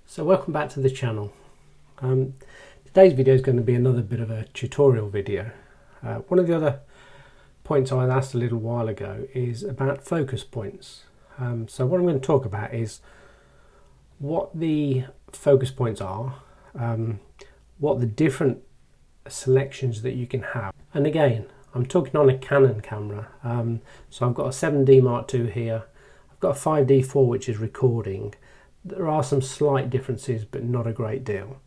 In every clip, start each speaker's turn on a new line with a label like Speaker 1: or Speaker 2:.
Speaker 1: So welcome back to the channel. Today's video is going to be another bit of a tutorial video. One of the other points I was asked a little while ago is about focus points. So what I'm going to talk about is what the focus points are, what the different selections that you can have. And again, I'm talking on a Canon camera. So I've got a 7D Mark II here. I've got a 5D4 which is recording. There are some slight differences, but not a great deal.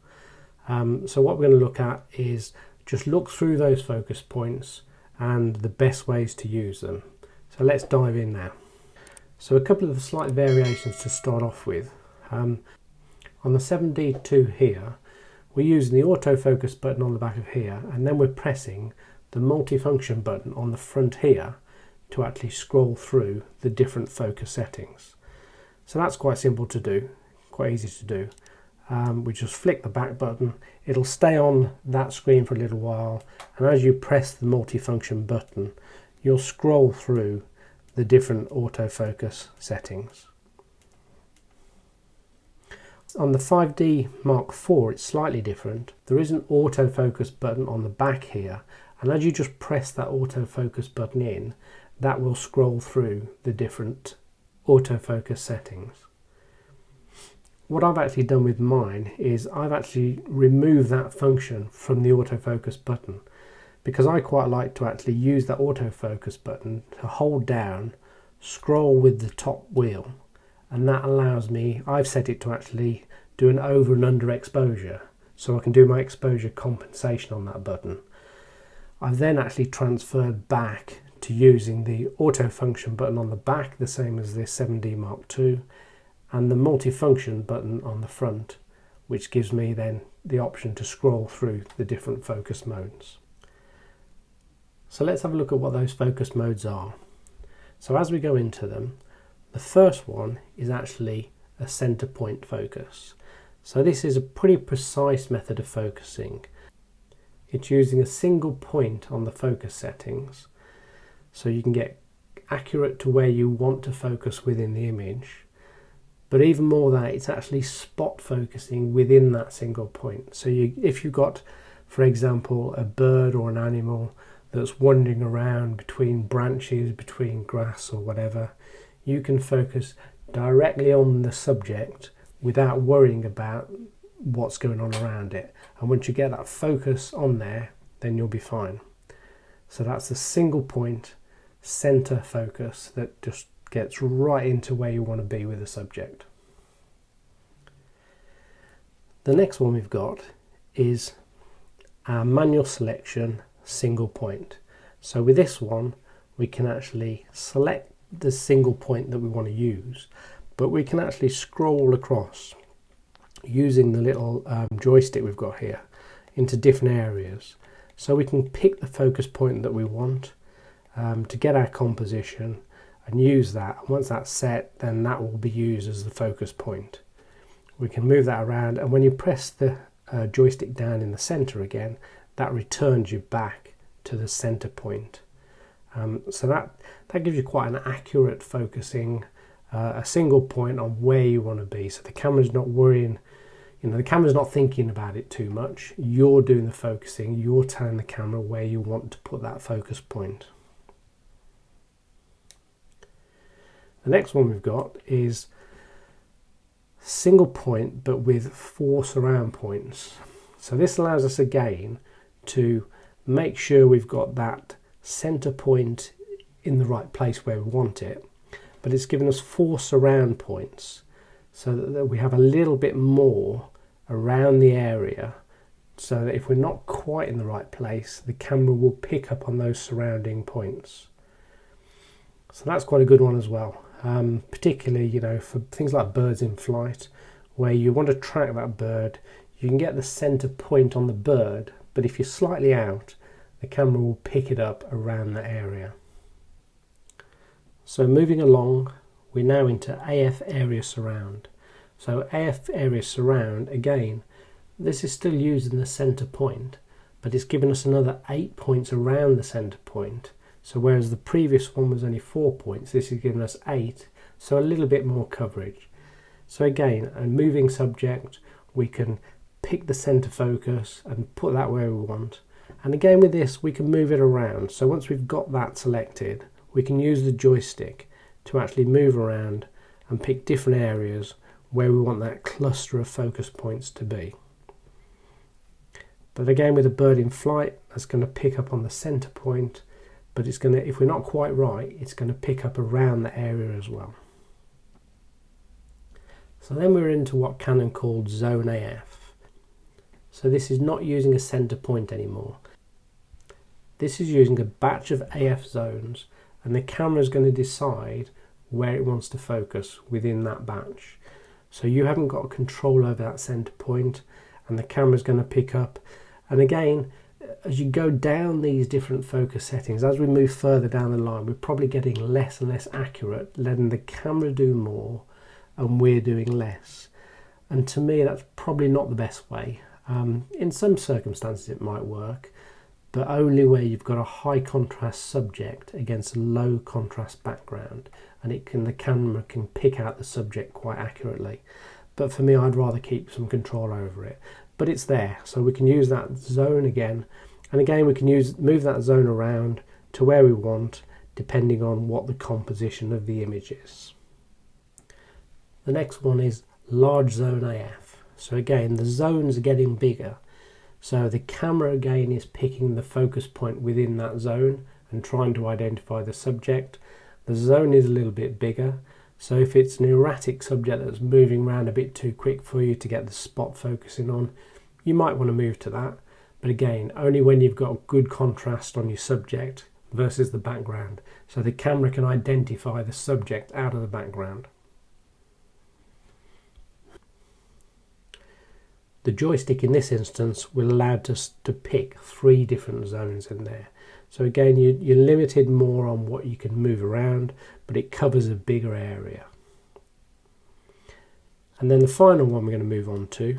Speaker 1: So what we're going to look at is just look through those focus points and the best ways to use them. So let's dive in now. So a couple of the slight variations to start off with. On the 7D2 here, we're using the autofocus button on the back of here, and then we're pressing the multifunction button on the front here to actually scroll through the different focus settings. So that's quite simple to do, quite easy to do. We just flick the back button, it'll stay on that screen for a little while, and as you press the multifunction button, you'll scroll through the different autofocus settings. On the 5D Mark IV, it's slightly different. There is an autofocus button on the back here, and as you just press that autofocus button in, that will scroll through the different autofocus settings. What I've actually done with mine is I've actually removed that function from the autofocus button, because I quite like to actually use that autofocus button to hold down, scroll with the top wheel, and that allows me, I've set it to actually do an over and under exposure, so I can do my exposure compensation on that button. I've then actually transferred back to using the auto function button on the back, the same as this 7D Mark II, and the multifunction button on the front, which gives me then the option to scroll through the different focus modes. So let's have a look at what those focus modes are. So as we go into them, the first one is actually a center point focus. So this is a pretty precise method of focusing. It's using a single point on the focus settings, so you can get accurate to where you want to focus within the image. But even more than that, it's actually spot focusing within that single point. So if you've got, for example, a bird or an animal that's wandering around between branches, between grass or whatever, you can focus directly on the subject without worrying about what's going on around it. And once you get that focus on there, then you'll be fine. So that's the single point center focus that just gets right into where you want to be with the subject. The next one we've got is our manual selection single point. So with this one, we can actually select the single point that we want to use, but we can actually scroll across using the little joystick we've got here into different areas. So we can pick the focus point that we want to get our composition and use that. And once that's set, then that will be used as the focus point. We can move that around, and when you press the joystick down in the center again, that returns you back to the center point. So that gives you quite an accurate focusing, a single point on where you want to be. So the camera's not worrying, the camera's not thinking about it too much. You're doing the focusing, you're telling the camera where you want to put that focus point. The next one we've got is single point but with 4 surround points. So this allows us again to make sure we've got that center point in the right place where we want it, but it's given us 4 surround points so that we have a little bit more around the area, so that if we're not quite in the right place, the camera will pick up on those surrounding points. So that's quite a good one as well. Particularly, for things like birds in flight, where you want to track that bird, you can get the center point on the bird, but if you're slightly out, the camera will pick it up around that area. So moving along, we're now into AF area surround. So AF area surround, again, this is still using the center point, but it's given us another 8 points around the center point. So whereas the previous one was only 4 points, this is giving us 8, so a little bit more coverage. So again, a moving subject, we can pick the center focus and put that where we want. And again with this, we can move it around. So once we've got that selected, we can use the joystick to actually move around and pick different areas where we want that cluster of focus points to be. But again, with a bird in flight, that's going to pick up on the center point, but it's going to, if we're not quite right, it's going to pick up around the area as well. So then we're into what Canon called Zone AF. So this is not using a center point anymore. This is using a batch of AF zones, and the camera is going to decide where it wants to focus within that batch. So you haven't got control over that center point, and the camera is going to pick up. And again, as you go down these different focus settings, as we move further down the line, we're probably getting less and less accurate, letting the camera do more and we're doing less. And to me, that's probably not the best way. In some circumstances it might work, but only where you've got a high contrast subject against a low contrast background, and the camera can pick out the subject quite accurately. But for me, I'd rather keep some control over it. But it's there, so we can use that zone again, and again we can move that zone around to where we want, depending on what the composition of the image is. The next one is large zone AF. So again, the zones are getting bigger, so the camera again is picking the focus point within that zone and trying to identify the subject. The zone is a little bit bigger, so if it's an erratic subject that's moving around a bit too quick for you to get the spot focusing on, you might want to move to that. But again, only when you've got good contrast on your subject versus the background, so the camera can identify the subject out of the background. The joystick in this instance will allow us to pick 3 different zones in there. So again, you're limited more on what you can move around, but it covers a bigger area. And then the final one we're going to move on to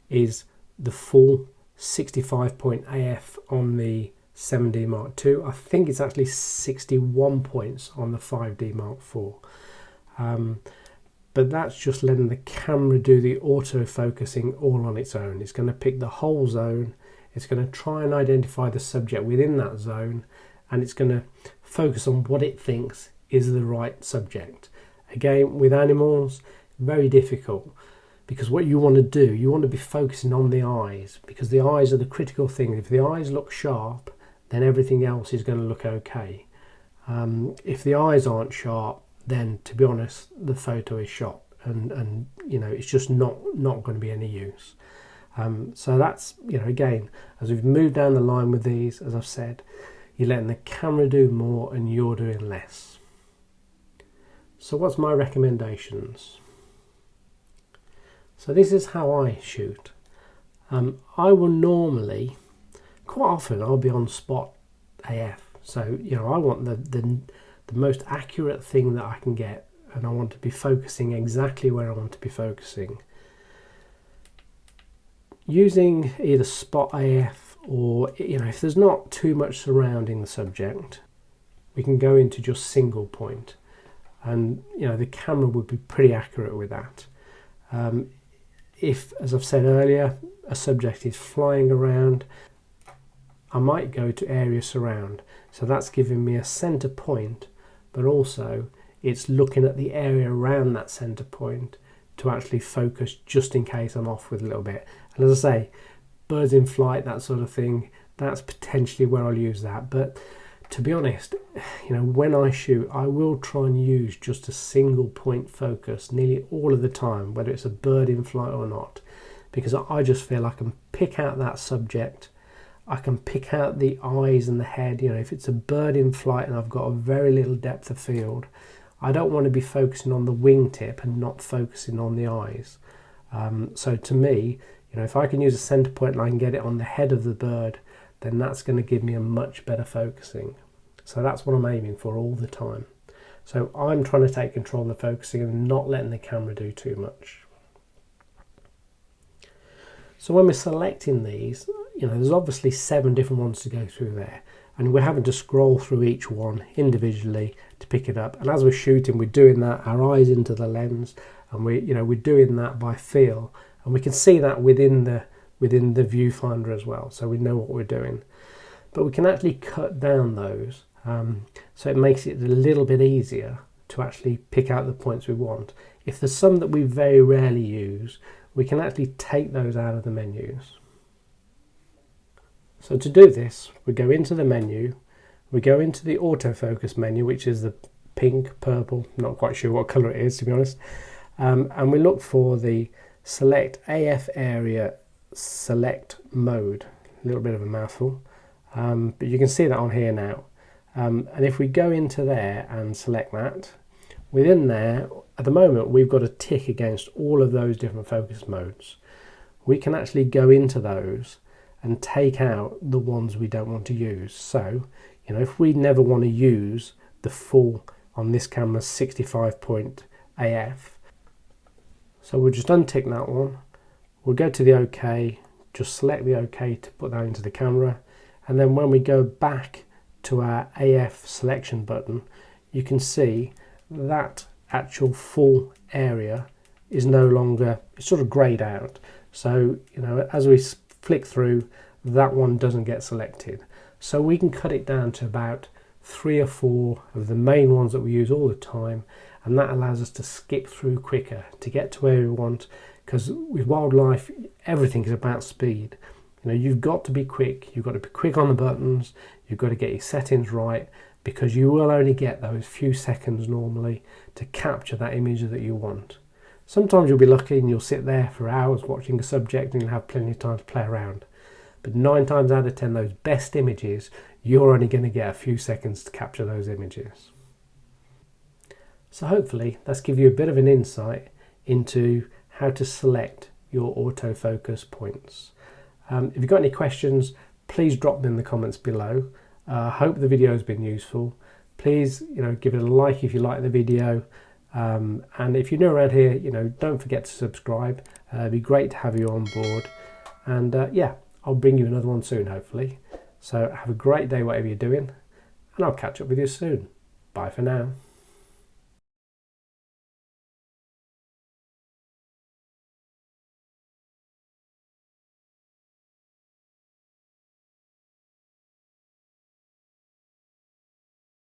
Speaker 1: is the full 65 point AF on the 7D Mark II. I think it's actually 61 points on the 5D Mark IV. But that's just letting the camera do the auto-focusing all on its own. It's going to pick the whole zone, it's going to try and identify the subject within that zone, and it's going to focus on what it thinks is the right subject. Again, with animals, very difficult, because what you want to do, you want to be focusing on the eyes, because the eyes are the critical thing. If the eyes look sharp, then everything else is going to look okay. If the eyes aren't sharp, then to be honest, the photo is shot, and you know, it's just not going to be any use. So that's, you know, again, as we've moved down the line with these, as I've said, you're letting the camera do more and you're doing less. So what's my recommendations? So this is how I shoot. I will normally, quite often, I'll be on spot AF. So, you know, I want the most accurate thing that I can get, and I want to be focusing exactly where I want to be focusing. Using either spot AF, or, you know, if there's not too much surrounding the subject, we can go into just single point, and you know, the camera would be pretty accurate with that. If, as I've said earlier, a subject is flying around, I might go to area surround, so that's giving me a center point, but also it's looking at the area around that center point to actually focus, just in case I'm off with a little bit. And as I say, birds in flight, that sort of thing, that's potentially where I'll use that. But to be honest, you know, when I shoot, I will try and use just a single point focus nearly all of the time, whether it's a bird in flight or not, because I just feel I can pick out that subject. I can pick out the eyes and the head. You know, if it's a bird in flight and I've got a very little depth of field, I don't want to be focusing on the wingtip and not focusing on the eyes. So to me, you know, if I can use a center point and I can get it on the head of the bird, then that's going to give me a much better focusing. So that's what I'm aiming for all the time. So I'm trying to take control of the focusing and not letting the camera do too much. So when we're selecting these, you know, there's obviously 7 different ones to go through there, and we're having to scroll through each one individually to pick it up. And as we're shooting, we're doing that, our eyes into the lens, and we're doing that by feel, and we can see that within the viewfinder as well, so we know what we're doing. But we can actually cut down those, so it makes it a little bit easier to actually pick out the points we want. If there's some that we very rarely use, we can actually take those out of the menus. So to do this, we go into the menu, we go into the autofocus menu, which is the pink, purple, not quite sure what colour it is, to be honest, and we look for the select AF area select mode. A little bit of a mouthful, but you can see that on here now. And if we go into there and select that, within there, at the moment, we've got a tick against all of those different focus modes. We can actually go into those and take out the ones we don't want to use. So, if we never want to use the full, on this camera, 65 point AF, so we'll just untick that one. We'll go to the OK, just select the OK to put that into the camera, and then when we go back to our AF selection button, you can see that actual full area is no longer, it's sort of greyed out. So, as we flick through, that one doesn't get selected. So we can cut it down to about 3 or 4 of the main ones that we use all the time, and that allows us to skip through quicker to get to where we want, because with wildlife, everything is about speed. You've got to be quick, you've got to be quick on the buttons, you've got to get your settings right, because you will only get those few seconds normally to capture that image that you want. Sometimes you'll be lucky and you'll sit there for hours watching a subject and you'll have plenty of time to play around. But 9 times out of 10, those best images, you're only going to get a few seconds to capture those images. So hopefully that's given you a bit of an insight into how to select your autofocus points. If you've got any questions, please drop them in the comments below. I hope the video has been useful. Please, give it a like if you like the video. And if you're new around here, don't forget to subscribe. It'd be great to have you on board. And yeah, I'll bring you another one soon, hopefully. So have a great day, whatever you're doing, and I'll catch up with you soon. Bye for now.